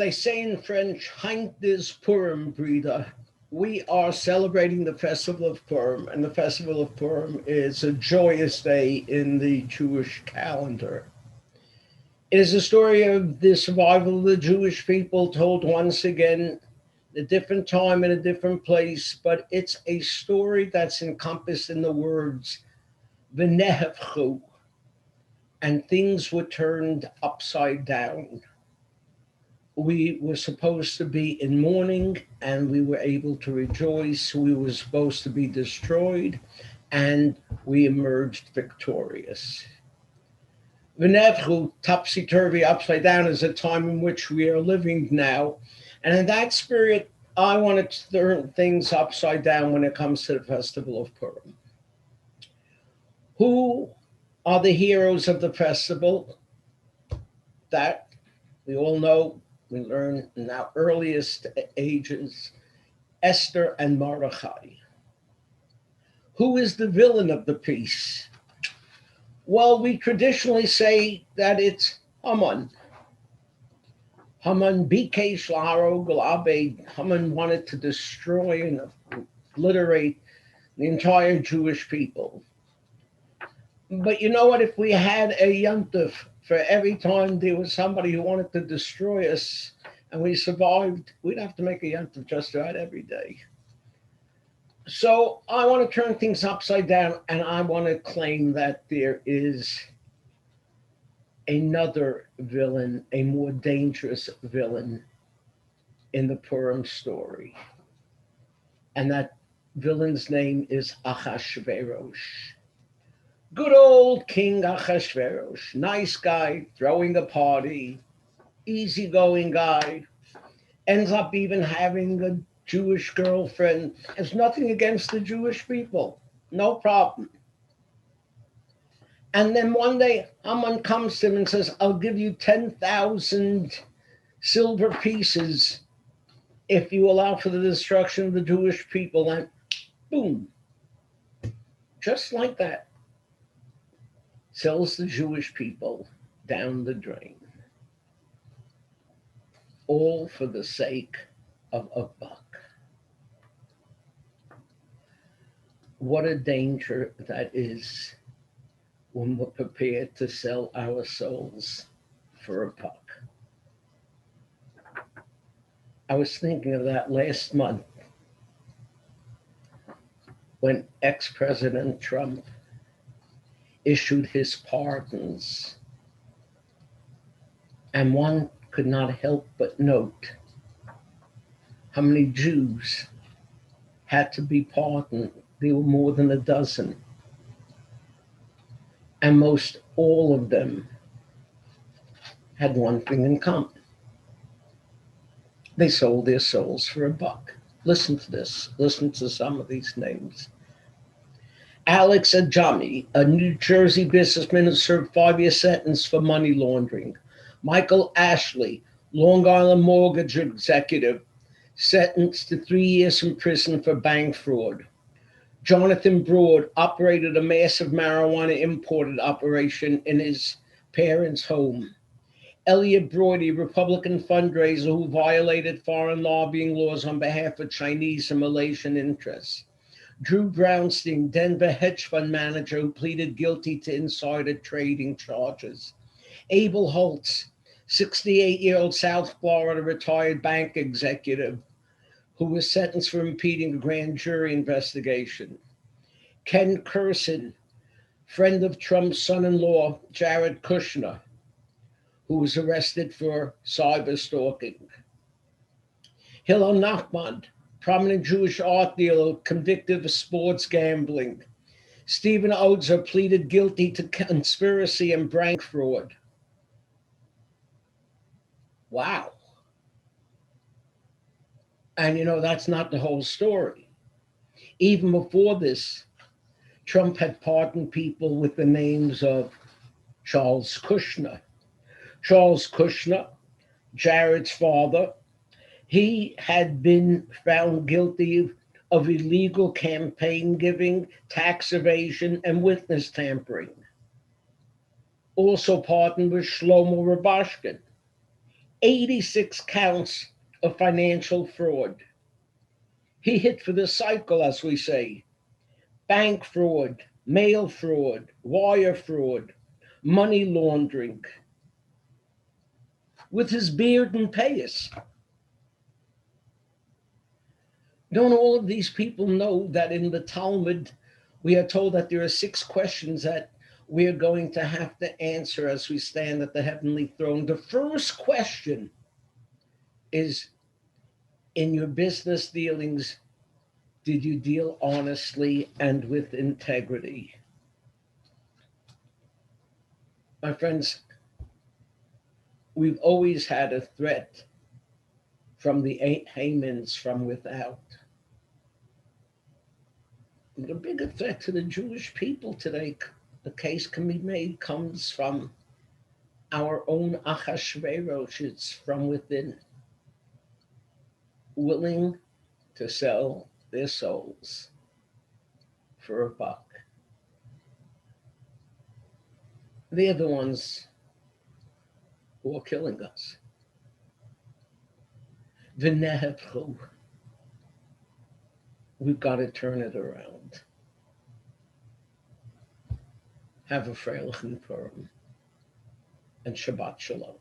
they say in French, Heint is Purim, Brida. We are celebrating the festival of Purim, and the festival of Purim is a joyous day in the Jewish calendar. It is a story of the survival of the Jewish people told once again, a different time in a different place, but it's a story that's encompassed in the words V'nehevchu, and things were turned upside down. We were supposed to be in mourning and we were able to rejoice. We were supposed to be destroyed and we emerged victorious. V'nehevchu, topsy-turvy, upside down, is a time in which we are living now. And in that spirit, I want to turn things upside down when it comes to the festival of Purim. Who are the heroes of the festival? That we all know, we learn in our earliest ages, Esther and Mordechai. Who is the villain of the piece? Well, we traditionally say that it's Haman. Haman bikesh laharo galabed. Haman wanted to destroy and obliterate the entire Jewish people. But you know what? If we had a yontif for every time there was somebody who wanted to destroy us and we survived, we'd have to make a yontif just about every day. So I want to turn things upside down and I want to claim that there is another villain, a more dangerous villain in the Purim story. And that villain's name is Achashverosh. Good old King Achashverosh, nice guy, throwing a party, easygoing guy, ends up even having a Jewish girlfriend. Has nothing against the Jewish people, no problem. And then one day, Haman comes to him and says, I'll give you 10,000 silver pieces if you allow for the destruction of the Jewish people. And boom, just like that, sells the Jewish people down the drain. All for the sake of a buck. What a danger that is when we're prepared to sell our souls for a buck. I was thinking of that last month when ex-President Trump issued his pardons. And one could not help but note how many Jews had to be pardoned. There were more than a dozen. And most all of them had one thing in common. They sold their souls for a buck. Listen to this. Listen to some of these names. Alex Ajami, a New Jersey businessman who served 5-year sentence for money laundering. Michael Ashley, Long Island mortgage executive, sentenced to 3 years in prison for bank fraud. Jonathan Broad operated a massive marijuana imported operation in his parents' home. Elliot Brody, Republican fundraiser who violated foreign lobbying laws on behalf of Chinese and Malaysian interests. Drew Brownstein, Denver hedge fund manager who pleaded guilty to insider trading charges. Abel Holtz, 68-year-old South Florida retired bank executive who was sentenced for impeding a grand jury investigation. Ken Kurson, friend of Trump's son-in-law, Jared Kushner, who was arrested for cyber stalking. Hillel Nachman, prominent Jewish art dealer convicted of sports gambling. Stephen Ozer pleaded guilty to conspiracy and bank fraud. Wow. And you know, that's not the whole story. Even before this, Trump had pardoned people with the names of Charles Kushner. Charles Kushner, Jared's father, he had been found guilty of illegal campaign giving, tax evasion, and witness tampering. Also pardoned was Shlomo Rabashkin. 86 counts of financial fraud. He hit for the cycle, as we say: bank fraud, mail fraud, wire fraud, money laundering, with his beard and payas. Don't all of these people know that in the Talmud we are told that there are 6 questions that we are going to have to answer as we stand at the heavenly throne? The first question is, in your business dealings, did you deal honestly and with integrity? My friends, we've always had a threat from the Hamans from without. The bigger threat to the Jewish people today, the case can be made, comes from our own Achashverosh, from within, willing to sell their souls for a buck. They're the ones who are killing us. V'nehepchu. We've got to turn it around. Have a freilichen Purim and Shabbat Shalom.